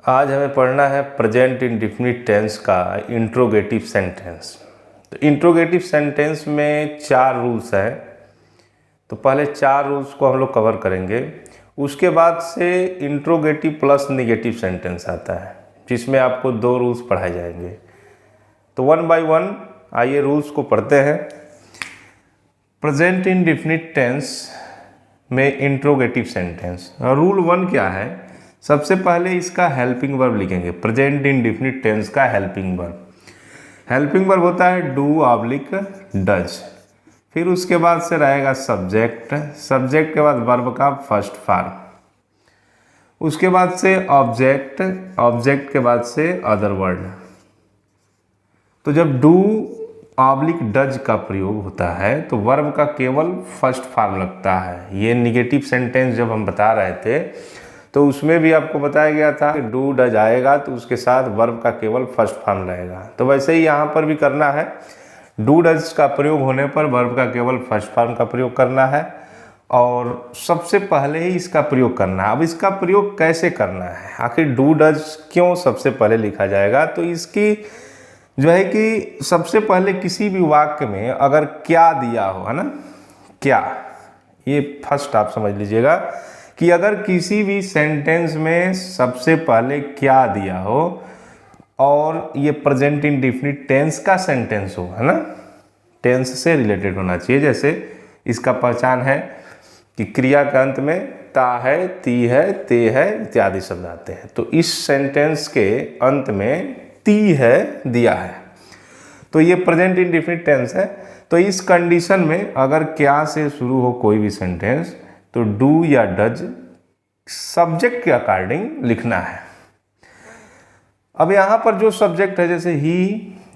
आज हमें पढ़ना है प्रेजेंट इंडेफिनिट टेंस का इंट्रोगेटिव सेंटेंस। तो इंट्रोगेटिव सेंटेंस में 4 रूल्स हैं। तो पहले 4 रूल्स को हम लोग कवर करेंगे। उसके बाद से इंट्रोगेटिव प्लस नेगेटिव सेंटेंस आता है, जिसमें आपको 2 रूल्स पढ़ाए जाएंगे। तो 1 बाय 1 आइए रूल्स को पढ़ते हैं। प्रेजेंट इंडेफिनिट टेंस में इंट्रोगेटिव सेंटेंस रूल 1 क्या है? सबसे पहले इसका हेल्पिंग वर्ब लिखेंगे। प्रेजेंट इंडेफिनिट टेंस का हेल्पिंग वर्ब, हेल्पिंग वर्ब होता है डू ऑब्लिक डज। फिर उसके बाद से रहेगा सब्जेक्ट, सब्जेक्ट के बाद वर्ब का फर्स्ट फॉर्म, उसके बाद से ऑब्जेक्ट, ऑब्जेक्ट के बाद से अदर वर्ड। तो जब डू ऑब्लिक डज का प्रयोग होता है तो वर्ब का केवल फर्स्ट फॉर्म लगता है। ये निगेटिव सेंटेंस जब हम बता रहे थे तो उसमें भी आपको बताया गया था कि डू डज आएगा तो उसके साथ वर्ब का केवल फर्स्ट फॉर्म रहेगा। तो वैसे ही यहाँ पर भी करना है। डू डज का प्रयोग होने पर वर्ब का केवल फर्स्ट फॉर्म का प्रयोग करना है और सबसे पहले ही इसका प्रयोग करना है। अब इसका प्रयोग कैसे करना है, आखिर डू डज क्यों सबसे पहले लिखा जाएगा? तो इसकी जो है कि सबसे पहले किसी भी वाक्य में अगर क्या दिया हो, है ना, क्या, ये फर्स्ट आप समझ लीजिएगा कि अगर किसी भी सेंटेंस में सबसे पहले क्या दिया हो और ये प्रेजेंट इंडेफिनिट टेंस का सेंटेंस हो, है ना, टेंस से रिलेटेड होना चाहिए। जैसे इसका पहचान है कि क्रिया के अंत में ता है, ती है, ते है इत्यादि शब्द आते हैं। तो इस सेंटेंस के अंत में ती है दिया है, तो ये प्रेजेंट इंडेफिनिट टेंस है। तो इस कंडीशन में अगर क्या से शुरू हो कोई भी सेंटेंस तो डू या डज सब्जेक्ट के अकॉर्डिंग लिखना है। अब यहाँ पर जो सब्जेक्ट है, जैसे ही,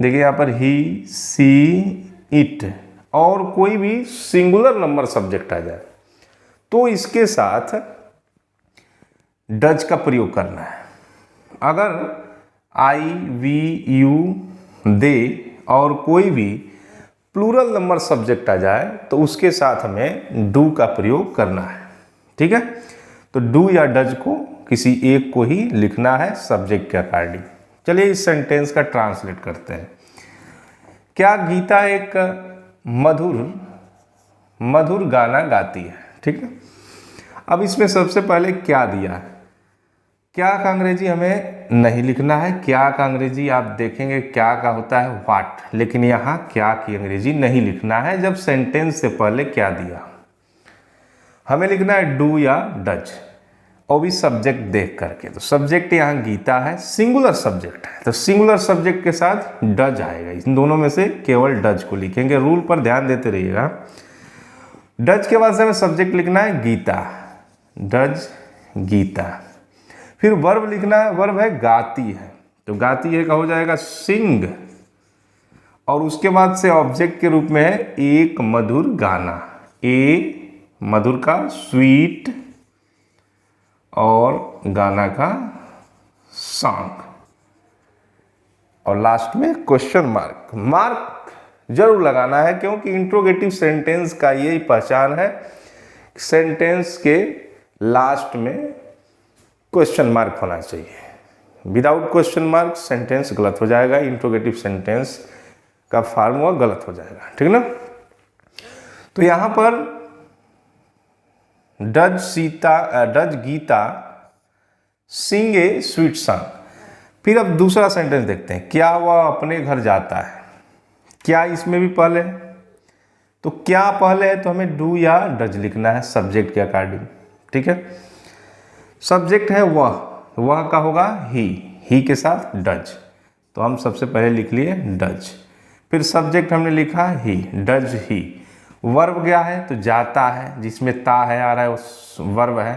देखिए यहाँ पर ही, सी, इट और कोई भी सिंगुलर नंबर सब्जेक्ट आ जाए तो इसके साथ डज का प्रयोग करना है। अगर आई, वी, यू, दे और कोई भी प्लूरल नंबर सब्जेक्ट आ जाए तो उसके साथ हमें डू का प्रयोग करना है। ठीक है, तो डू या डज को किसी एक को ही लिखना है सब्जेक्ट के अकॉर्डिंग। चलिए इस सेंटेंस का ट्रांसलेट करते हैं। क्या गीता एक मधुर गाना गाती है? ठीक है, अब इसमें सबसे पहले क्या दिया है। क्या का अंग्रेजी हमें नहीं लिखना है। क्या का अंग्रेजी आप देखेंगे क्या का होता है व्हाट, लेकिन यहाँ क्या की अंग्रेजी नहीं लिखना है जब सेंटेंस से पहले क्या दिया। हमें लिखना है डू या डज, और भी सब्जेक्ट देख करके। तो सब्जेक्ट यहाँ गीता है, सिंगुलर सब्जेक्ट है, तो सिंगुलर सब्जेक्ट के साथ डज आएगा। इन दोनों में से केवल डज को लिखेंगे। रूल पर ध्यान देते रहिएगा। डज के बाद से हमें सब्जेक्ट लिखना है गीता, डज गीता। फिर वर्ब लिखना है, वर्ब है गाती है, तो गाती है का हो जाएगा सिंग, और उसके बाद से ऑब्जेक्ट के रूप में है एक मधुर गाना, ए मधुर का स्वीट और गाना का सॉन्ग, और लास्ट में क्वेश्चन मार्क। मार्क जरूर लगाना है क्योंकि इंट्रोगेटिव सेंटेंस का यही पहचान है, सेंटेंस के लास्ट में क्वेश्चन मार्क होना चाहिए। विदाउट क्वेश्चन मार्क सेंटेंस गलत हो जाएगा, इंट्रोगेटिव सेंटेंस का फार्मूला गलत हो जाएगा। ठीक ना? तो यहां पर does Geeta sing a sweet song. फिर अब दूसरा सेंटेंस देखते हैं। क्या वह अपने घर जाता है? क्या इसमें भी पहले है, तो क्या पहले है तो हमें डू या डज लिखना है सब्जेक्ट के अकॉर्डिंग। ठीक है, सब्जेक्ट है वह का होगा ही के साथ डज, तो हम सबसे पहले लिख लिए डज। फिर सब्जेक्ट हमने लिखा ही, डज ही। वर्ब क्या है तो जाता है, जिसमें ता है आ रहा है उस वर्ब है,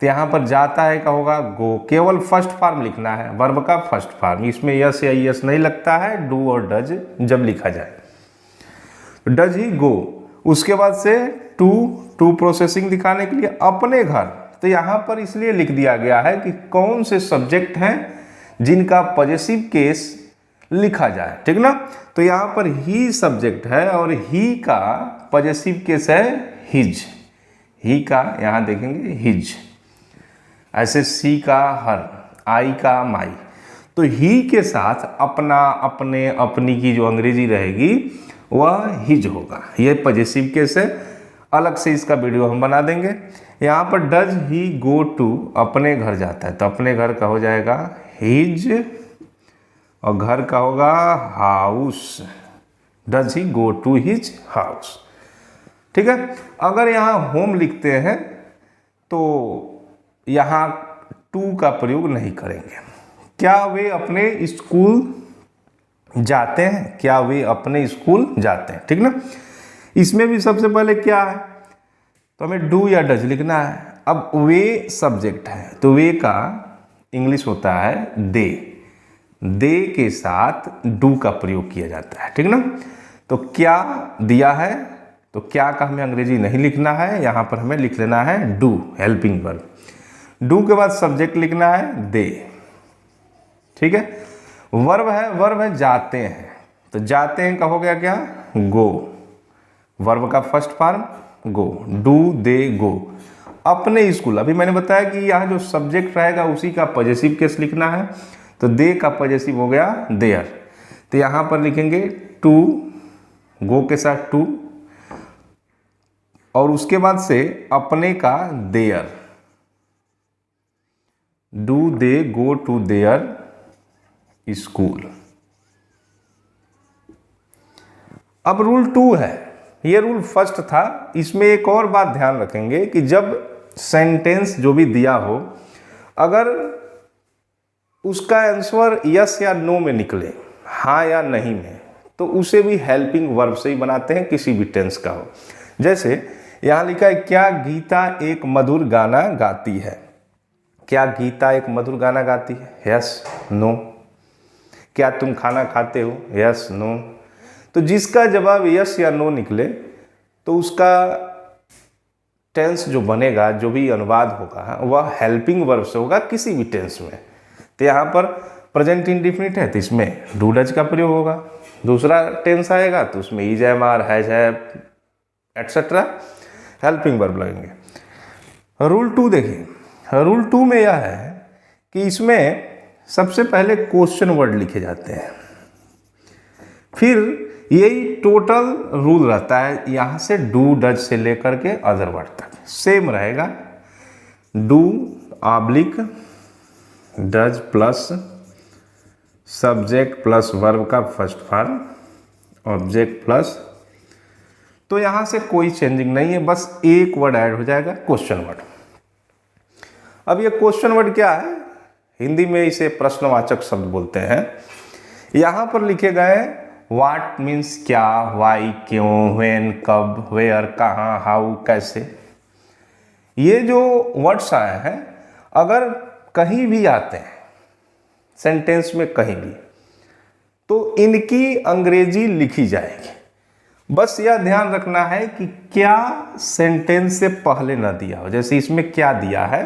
तो यहाँ पर जाता है का होगा गो। केवल फर्स्ट फॉर्म लिखना है, वर्ब का फर्स्ट फॉर्म, इसमें यस या यस नहीं लगता है डू और डज जब लिखा जाए। डज ही गो। उसके बाद से टू प्रोसेसिंग दिखाने के लिए अपने घर, तो यहाँ पर इसलिए लिख दिया गया है कि कौन से सब्जेक्ट हैं जिनका पॉजेसिव केस लिखा जाए। ठीक ना? तो यहाँ पर ही सब्जेक्ट है और ही का पॉजेसिव केस है हिज, ही का यहाँ देखेंगे हिज। ऐसे सी का हर, आई का माई, तो ही के साथ अपना, अपने, अपनी की जो अंग्रेजी रहेगी वह हिज होगा। यह पॉजेसिव केस है, अलग से इसका वीडियो हम बना देंगे। यहाँ पर डज ही गो टू, अपने घर जाता है, तो अपने घर का हो जाएगा हिज और घर का होगा house. Does he go to his house. ठीक है। अगर यहाँ होम लिखते हैं तो यहाँ टू का प्रयोग नहीं करेंगे। क्या वे अपने स्कूल जाते हैं, क्या वे अपने स्कूल जाते हैं, ठीक ना। इसमें भी सबसे पहले क्या है, तो हमें डू या डज लिखना है। अब वे सब्जेक्ट है, तो वे का इंग्लिश होता है दे, दे के साथ डू का प्रयोग किया जाता है, ठीक ना। तो क्या दिया है, तो क्या का हमें अंग्रेजी नहीं लिखना है, यहाँ पर हमें लिख लेना है डू, हेल्पिंग वर्ब। डू के बाद सब्जेक्ट लिखना है दे, ठीक है। वर्ब है, वर्ब है जाते हैं, तो जाते हैं का हो गया क्या, गो, वर्ब का first form go, do they go. अपने स्कूल, अभी मैंने बताया कि यहाँ जो सब्जेक्ट रहेगा उसी का पॉजेसिव केस लिखना है, तो दे का पॉजेसिव हो गया देयर, तो यहाँ पर लिखेंगे टू, गो के साथ टू, और उसके बाद से अपने का there, do they go to their school. अब रूल 2 है, ये रूल फर्स्ट था। इसमें एक और बात ध्यान रखेंगे कि जब सेंटेंस जो भी दिया हो, अगर उसका आंसर यस या नो में निकले, हाँ या नहीं में, तो उसे भी हेल्पिंग वर्ब से ही बनाते हैं, किसी भी टेंस का हो। जैसे यहाँ लिखा है क्या गीता एक मधुर गाना गाती है, क्या गीता एक मधुर गाना गाती है, यस नो। क्या तुम खाना खाते हो, यस नो। तो जिसका जवाब यस या नो निकले तो उसका टेंस जो बनेगा, जो भी अनुवाद होगा, वह हेल्पिंग वर्ब से होगा किसी भी टेंस में। तो यहाँ पर प्रेजेंट इंडिफिनिट है तो इसमें डू डज का प्रयोग होगा। दूसरा टेंस आएगा तो उसमें इज एम आर हैज है एटसेट्रा हेल्पिंग वर्ब लगेंगे। रूल 2 देखिए, रूल 2 में यह है कि इसमें सबसे पहले क्वेश्चन वर्ड लिखे जाते हैं, फिर यही टोटल रूल रहता है, यहाँ से डू डज से लेकर के अदर वर्ड तक सेम रहेगा। Do oblique does plus subject plus verb का फर्स्ट फॉर्म ऑब्जेक्ट प्लस, तो यहाँ से कोई चेंजिंग नहीं है, बस एक वर्ड ऐड हो जाएगा क्वेश्चन वर्ड। अब ये क्वेश्चन वर्ड क्या है, हिंदी में इसे प्रश्नवाचक शब्द बोलते हैं। यहाँ पर लिखे गए व्हाट मीन्स क्या, वाई क्यों, व्हेन कब, वेयर कहाँ, हाउ कैसे। ये जो वर्ड्स आए हैं अगर कहीं भी आते हैं सेंटेंस में कहीं भी, तो इनकी अंग्रेजी लिखी जाएगी। बस यह ध्यान रखना है कि क्या सेंटेंस से पहले ना दिया हो। जैसे इसमें क्या दिया है,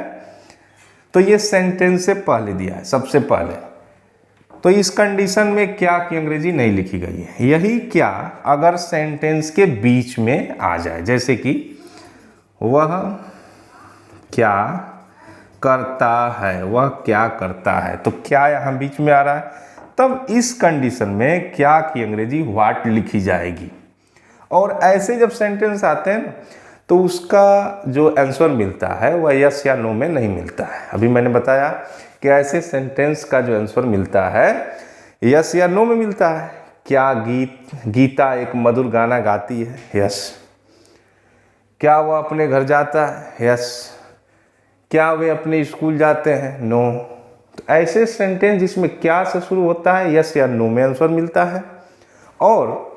तो ये सेंटेंस से पहले दिया है सबसे पहले, तो इस कंडीशन में क्या की अंग्रेजी नहीं लिखी गई है। यही क्या अगर सेंटेंस के बीच में आ जाए, जैसे कि वह क्या करता है, वह क्या करता है, तो क्या यहाँ बीच में आ रहा है, तब इस कंडीशन में क्या की अंग्रेजी व्हाट लिखी जाएगी। और ऐसे जब सेंटेंस आते हैं तो उसका जो आंसर मिलता है वह यस या नो में नहीं मिलता है। अभी मैंने बताया कि ऐसे सेंटेंस का जो आंसर मिलता है यस या नो में मिलता है। क्या गीता एक मधुर गाना गाती है, यस। क्या वह अपने घर जाता है, यस। क्या वे अपने स्कूल जाते हैं, नो। तो ऐसे सेंटेंस जिसमें क्या से शुरू होता है यस या नो में आंसर मिलता है, और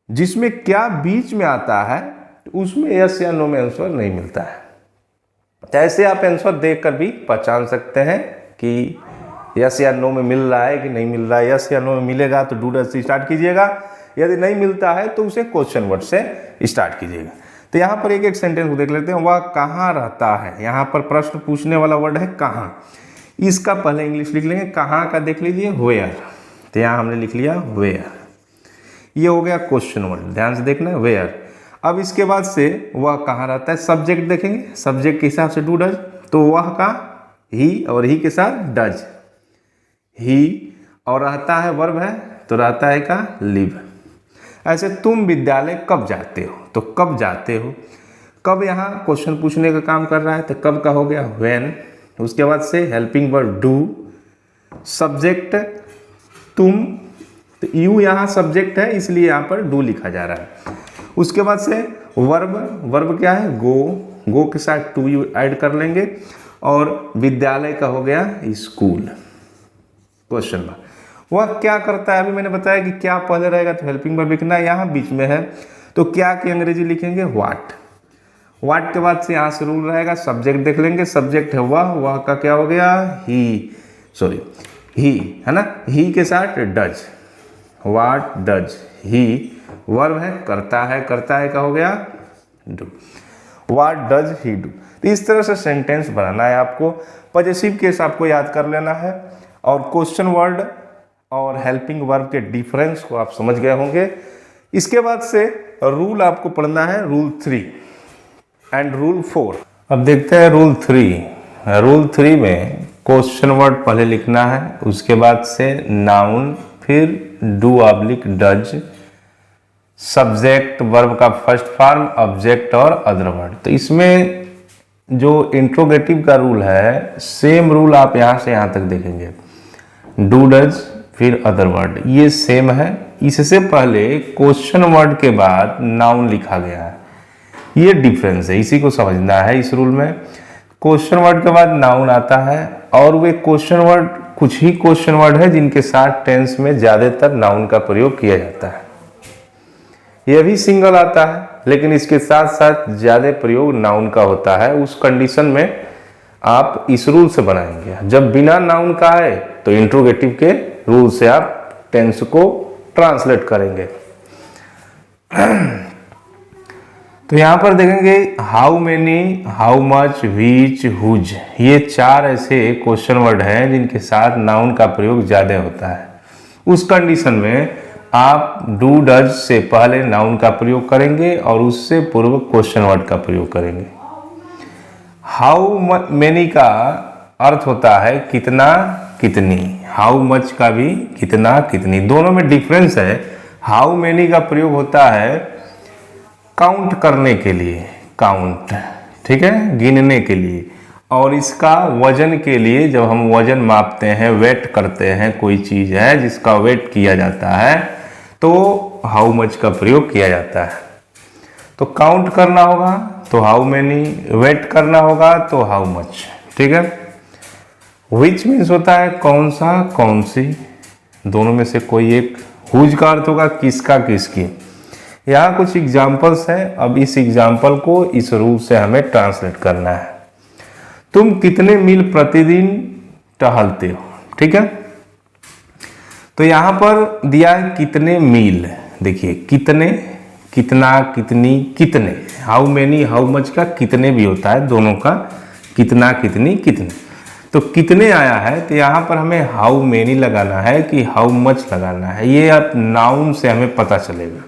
जिसमें क्या बीच में आता है उसमें यस या नो में आंसर नहीं मिलता है। तो ऐसे आप आंसर देखकर भी पहचान सकते हैं कि यस या नो में मिल रहा है कि नहीं मिल रहा है। यस या नो में मिलेगा तो डू डज से स्टार्ट कीजिएगा, यदि नहीं मिलता है तो उसे क्वेश्चन वर्ड से स्टार्ट कीजिएगा। तो यहाँ पर एक एक सेंटेंस को देख लेते हैं। वह कहाँ रहता है, यहाँ पर प्रश्न पूछने वाला वर्ड है कहाँ। इसका पहले इंग्लिश लिख लेंगे, कहाँ का देख लीजिए वेयर, तो यहाँ हमने लिख लिया वेयर। ये हो गया क्वेश्चन वर्ड, ध्यान से देखना है वेयर। अब इसके बाद से वह कहाँ रहता है, सब्जेक्ट देखेंगे, सब्जेक्ट के हिसाब से डू डज, तो वह का ही और ही के साथ डज, ही और रहता है वर्ब है तो रहता है का लिव। ऐसे तुम विद्यालय कब जाते हो, तो कब जाते हो, कब यहाँ क्वेश्चन पूछने का काम कर रहा है तो कब का हो गया व्हेन। उसके बाद से हेल्पिंग वर्ब डू, सब्जेक्ट तुम, तो यू यहाँ सब्जेक्ट है इसलिए यहाँ पर डू लिखा जा रहा है। उसके बाद से वर्ब, वर्ब क्या है गो, गो के साथ टू यू ऐड कर लेंगे और विद्यालय का हो गया स्कूल। क्वेश्चन मार्क, वह क्या करता है, अभी मैंने बताया कि क्या पहले रहेगा तो हेल्पिंग वर्ब लिखना है, यहाँ बीच में है तो क्या की अंग्रेजी लिखेंगे व्हाट। व्हाट के बाद से यहाँ से रूल रहेगा सब्जेक्ट देख लेंगे, सब्जेक्ट है वह का क्या हो गया ही, सॉरी ही है ना, ही के साथ does, what does he, verb है करता है, करता है का हो गया do, what does he do. तो इस तरह से सेंटेंस बनाना है आपको, पॉजिटिव केस आपको याद कर लेना है और क्वेश्चन वर्ड और हेल्पिंग वर्ब के डिफरेंस को आप समझ गए होंगे। इसके बाद से रूल आपको पढ़ना है, रूल 3 एंड रूल 4। अब देखते हैं रूल 3। रूल 3 में क्वेश्चन वर्ड पहले लिखना है, उसके बाद से नाउन, फिर do oblique does, subject verb का फर्स्ट फॉर्म, ऑब्जेक्ट और अदर वर्ड। तो इसमें जो इंट्रोगेटिव का रूल है सेम रूल आप यहाँ से यहाँ तक देखेंगे, डू डज फिर अदर वर्ड, ये सेम है। इससे पहले क्वेश्चन वर्ड के बाद नाउन लिखा गया है, ये डिफरेंस है, इसी को समझना है। इस रूल में क्वेश्चन वर्ड के बाद नाउन आता है और वे क्वेश्चन वर्ड, कुछ ही क्वेश्चन वर्ड है जिनके साथ टेंस में ज्यादातर नाउन का प्रयोग किया जाता है। यह भी सिंगल आता है लेकिन इसके साथ साथ ज्यादा प्रयोग नाउन का होता है। उस कंडीशन में आप इस रूल से बनाएंगे, जब बिना नाउन का है तो इंट्रोगेटिव के रूल से आप टेंस को ट्रांसलेट करेंगे। तो यहां पर देखेंगे how many, how much, which, whose, ये 4 ऐसे क्वेश्चन वर्ड हैं जिनके साथ नाउन का प्रयोग ज्यादा होता है। उस कंडीशन में आप डू डज से पहले नाउन का प्रयोग करेंगे और उससे पूर्व क्वेश्चन वर्ड का प्रयोग करेंगे। हाउ मेनी का अर्थ होता है कितना कितनी, हाउ मच का भी कितना कितनी, दोनों में डिफरेंस है। हाउ मेनी का प्रयोग होता है काउंट करने के लिए, काउंट, ठीक है, गिनने के लिए, और इसका वजन के लिए, जब हम वजन मापते हैं, वेट करते हैं, कोई चीज है जिसका वेट किया जाता है तो हाउ मच का प्रयोग किया जाता है। तो काउंट करना होगा तो हाउ मेनी, वेट करना होगा तो हाउ मच, ठीक है। विच मीन्स होता है कौन सा कौन सी, दोनों में से कोई एक। हुज का अर्थ होगा किसका किसकी। यहाँ कुछ एग्जाम्पल्स हैं, अब इस एग्जाम्पल को इस रूल से हमें ट्रांसलेट करना है। तुम कितने मील प्रतिदिन टहलते हो, ठीक है। तो यहाँ पर दिया है कितने मील, देखिए कितने, कितना, कितनी, कितने, हाउ मेनी, हाउ मच का कितने भी होता है, दोनों का कितना, कितनी, कितने। तो कितने आया है तो यहाँ पर हमें हाउ मेनी लगाना है कि हाउ मच लगाना है, ये अब नाउन से हमें पता चलेगा।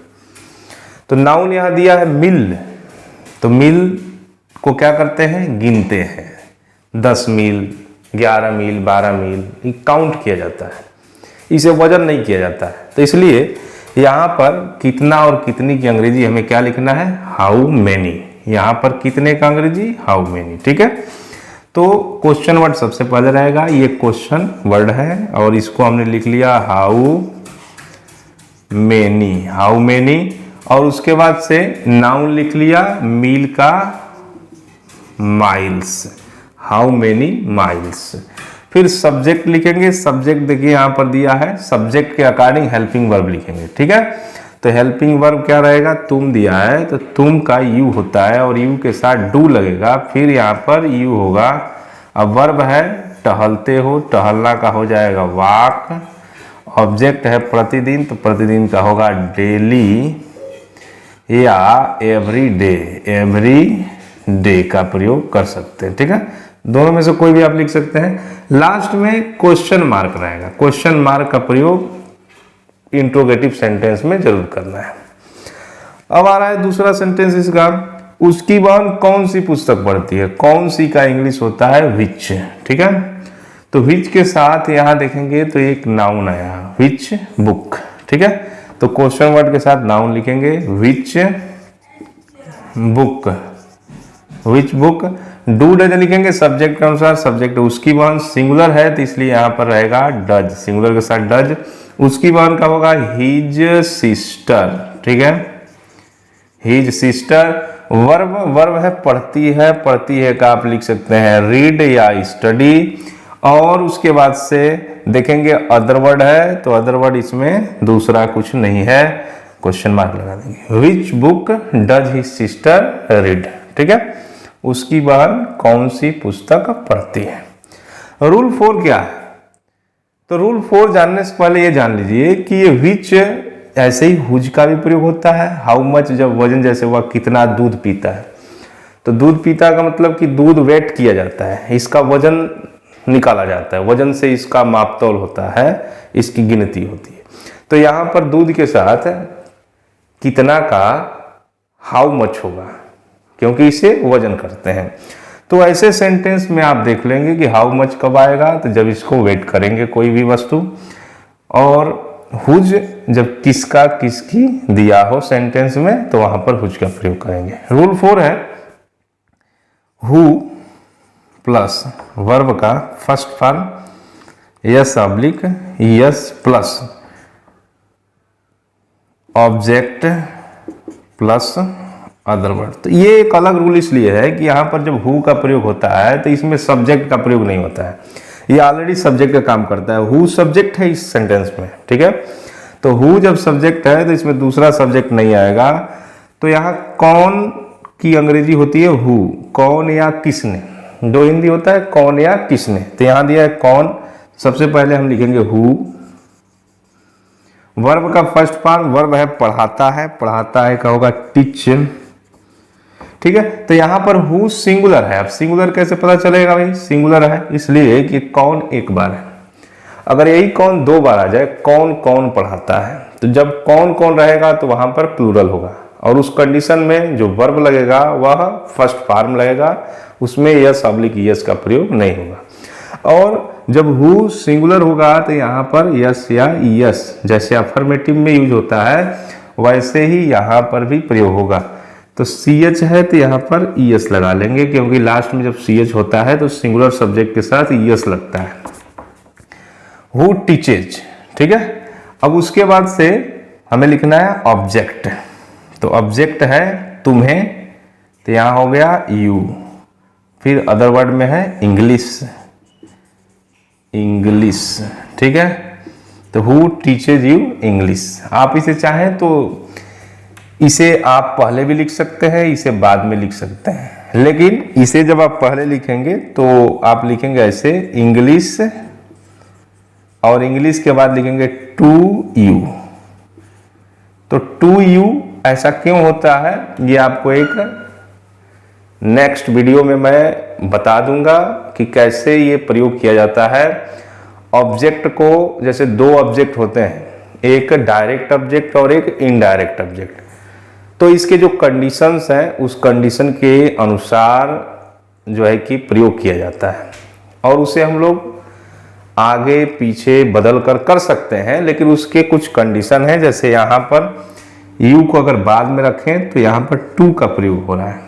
तो नाउन यहाँ दिया है मिल, तो मिल को क्या करते हैं, गिनते हैं, 10 मील, 11 मील, 12 मील, ये काउंट किया जाता है, इसे वजन नहीं किया जाता है। तो इसलिए यहाँ पर कितना और कितनी की अंग्रेजी हमें क्या लिखना है, हाउ मेनी। यहाँ पर कितने का अंग्रेजी हाउ मेनी, ठीक है। तो क्वेश्चन वर्ड सबसे पहले रहेगा, ये क्वेश्चन वर्ड है और इसको हमने लिख लिया हाउ मेनी, हाउ मेनी, और उसके बाद से नाउन लिख लिया मील का माइल्स, हाउ मेनी माइल्स। फिर सब्जेक्ट लिखेंगे, सब्जेक्ट देखिए यहाँ पर दिया है, सब्जेक्ट के अकॉर्डिंग हेल्पिंग वर्ब लिखेंगे, ठीक है। तो हेल्पिंग वर्ब क्या रहेगा, तुम दिया है तो तुम का यू होता है और यू के साथ डू लगेगा, फिर यहाँ पर यू होगा। अब वर्ब है टहलते हो, टहलना का हो जाएगा वॉक। ऑब्जेक्ट है प्रतिदिन, तो प्रतिदिन का होगा डेली या एवरी डे, एवरी डे का प्रयोग कर सकते हैं, ठीक है। दोनों में से कोई भी आप लिख सकते हैं। लास्ट में क्वेश्चन मार्क रहेगा, क्वेश्चन मार्क का प्रयोग इंट्रोगेटिव सेंटेंस में जरूर करना है। अब आ रहा है दूसरा सेंटेंस इसका, उसकी बहन कौन सी पुस्तक पढ़ती है, कौन सी का इंग्लिश होता है विच, ठीक है। तो विच के साथ यहां देखेंगे तो एक नाउन आया विच बुक, ठीक है। तो क्वेश्चन वर्ड के साथ नाउन लिखेंगे which book, which book. Do does लिखेंगे सब्जेक्ट के अनुसार, सब्जेक्ट उसकी बहन सिंगुलर है तो इसलिए यहां पर रहेगा डज, सिंगुलर के साथ डज। उसकी बहन का होगा हिज सिस्टर, ठीक है, हिज सिस्टर। वर्ब, वर्ब है पढ़ती है, पढ़ती है का आप लिख सकते हैं रीड या स्टडी। और उसके बाद से देखेंगे अदर वर्ड है, तो अदर वर्ड इसमें दूसरा कुछ नहीं है, क्वेश्चन मार्क लगा देंगे। Which book does his sister read, ठीक है, उसकी बहन कौन सी पुस्तक पढ़ती है। रूल 4 क्या है, तो रूल 4 जानने से पहले ये जान लीजिए कि ये विच ऐसे ही हुज का भी प्रयोग होता है। हाउ मच, जब वजन, जैसे वह कितना दूध पीता है, तो दूध पीता का मतलब कि दूध वेट किया जाता है, इसका वजन निकाला जाता है, वजन से इसका मापतौल होता है, इसकी गिनती होती है। तो यहां पर दूध के साथ कितना का हाउ मच होगा, क्योंकि इसे वजन करते हैं। तो ऐसे सेंटेंस में आप देख लेंगे कि हाउ मच कब आएगा, तो जब इसको वेट करेंगे कोई भी वस्तु, और हुज जब किसका किसकी दिया हो सेंटेंस में, तो वहां पर हुज का प्रयोग करेंगे। रूल 4 है हु प्लस वर्ब का first form yes oblique yes plus object plus other word. तो ये एक अलग रूल इसलिए है कि यहां पर जब हु का प्रयोग होता है तो इसमें सब्जेक्ट का प्रयोग नहीं होता है, ये ऑलरेडी सब्जेक्ट का काम करता है। हु सब्जेक्ट है इस सेंटेंस में, ठीक है। तो हु जब सब्जेक्ट है तो इसमें दूसरा सब्जेक्ट नहीं आएगा। तो यहाँ कौन की अंग्रेजी होती है हु, कौन या किसने। जो हिंदी होता है कौन या किसने, तो यहां दिया है कौन। सबसे पहले हम लिखेंगे हु। वर्ब का फर्स्ट फॉर्म वर्ब है पढ़ाता है, पढ़ाता है का होगा टीच, ठीक है। तो यहां पर हु सिंगुलर है। अब सिंगुलर कैसे पता चलेगा भाई, सिंगुलर है इसलिए कि कौन एक बार है। अगर यही कौन 2 बार आ जाए, कौन कौन पढ़ाता है, तो जब कौन कौन रहेगा तो वहां पर प्लूरल होगा, और उस कंडीशन में जो वर्ब लगेगा वह फर्स्ट फॉर्म लगेगा, उसमें यस ऑब्लिक यस का प्रयोग नहीं होगा। और जब हु सिंगुलर होगा तो यहाँ पर यस या यस, जैसे अफर्मेटिव में यूज होता है वैसे ही यहाँ पर भी प्रयोग होगा। तो CH है तो यहाँ पर ES लगा लेंगे, क्योंकि लास्ट में जब CH होता है तो सिंगुलर सब्जेक्ट के साथ ES लगता है। हु टीचेज, ठीक है। अब उसके बाद से हमें लिखना है ऑब्जेक्ट। तो ऑब्जेक्ट है तुम्हें, तो यहाँ हो गया यू। फिर अदर वर्ड में है इंग्लिश, इंग्लिश, ठीक है। तो हु टीचेज यू इंग्लिश। आप इसे चाहें तो इसे आप पहले भी लिख सकते हैं, इसे बाद में लिख सकते हैं, लेकिन इसे जब आप पहले लिखेंगे तो आप लिखेंगे ऐसे इंग्लिश, और इंग्लिश के बाद लिखेंगे टू यू। तो टू यू ऐसा क्यों होता है ये आपको एक नेक्स्ट वीडियो में मैं बता दूंगा कि कैसे ये प्रयोग किया जाता है। ऑब्जेक्ट को, जैसे 2 ऑब्जेक्ट होते हैं, एक डायरेक्ट ऑब्जेक्ट और एक इनडायरेक्ट ऑब्जेक्ट, तो इसके जो कंडीशंस हैं उस कंडीशन के अनुसार जो है कि प्रयोग किया जाता है, और उसे हम लोग आगे पीछे बदल कर सकते हैं, लेकिन उसके कुछ कंडीशन है। जैसे यहाँ पर यू को अगर बाद में रखें तो यहाँ पर टू का प्रयोग हो रहा है।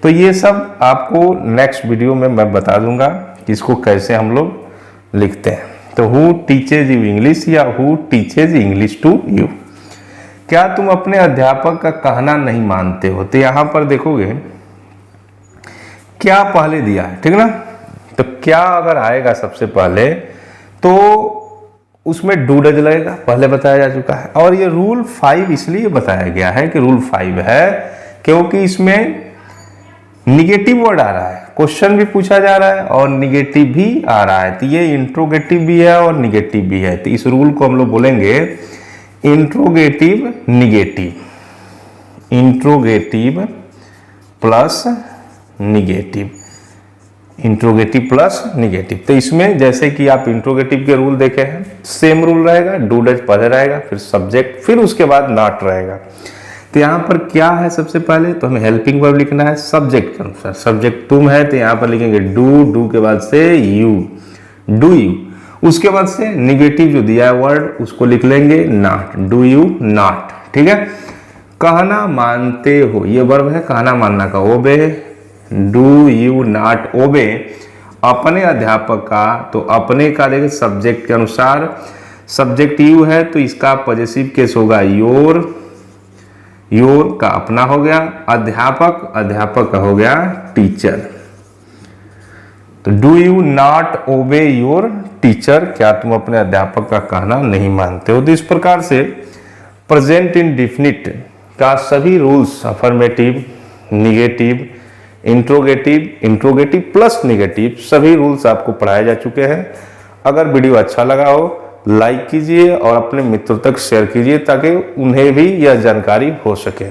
तो ये सब आपको नेक्स्ट वीडियो में मैं बता दूंगा कि इसको कैसे हम लोग लिखते हैं। तो हु टीचेज यू इंग्लिश या who teaches English to you. क्या तुम अपने अध्यापक का कहना नहीं मानते हो, तो यहां पर देखोगे क्या पहले दिया है, ठीक ना। तो क्या अगर आएगा सबसे पहले तो उसमें डू डज लगेगा, पहले बताया जा चुका है। और ये रूल 5 इसलिए बताया गया है कि रूल 5 है क्योंकि इसमें निगेटिव वर्ड आ रहा है, क्वेश्चन भी पूछा जा रहा है और निगेटिव भी आ रहा है। तो ये इंट्रोगेटिव भी है और निगेटिव भी है। तो इस रूल को हम लोग बोलेंगे interrogative negative, interrogative plus negative, interrogative plus negative. तो इसमें जैसे कि आप इंट्रोगेटिव के रूल देखे हैं, सेम रूल रहेगा, डू डज पहले रहेगा, फिर सब्जेक्ट, फिर उसके बाद नॉट रहेगा। तो यहाँ पर क्या है, सबसे पहले तो हमें हेल्पिंग वर्ब लिखना है सब्जेक्ट के अनुसार। सब्जेक्ट तुम है तो यहाँ पर लिखेंगे डू के बाद से यू, डू यू। उसके बाद से निगेटिव जो दिया है वर्ड उसको लिख लेंगे नॉट, डू यू नॉट। ठीक है, कहना मानते हो, ये वर्ब है कहना मानना का, ओबे, डू यू नॉट ओबे अपने अध्यापक का, तो अपने का देखिए सब्जेक्ट के अनुसार, सब्जेक्ट यू है तो इसका पॉजेसिव केस होगा योर, योर का अपना हो गया, अध्यापक, अध्यापक का हो गया टीचर। तो do you not obey your teacher, क्या तुम अपने अध्यापक का कहना नहीं मानते हो। तो इस प्रकार से प्रेजेंट इंडेफिनिट का सभी rules, affirmative, negative, interrogative, interrogative plus negative, सभी रूल्स आपको पढ़ाए जा चुके हैं। अगर वीडियो अच्छा लगा हो लाइक कीजिए और अपने मित्रों तक शेयर कीजिए ताकि उन्हें भी यह जानकारी हो सके।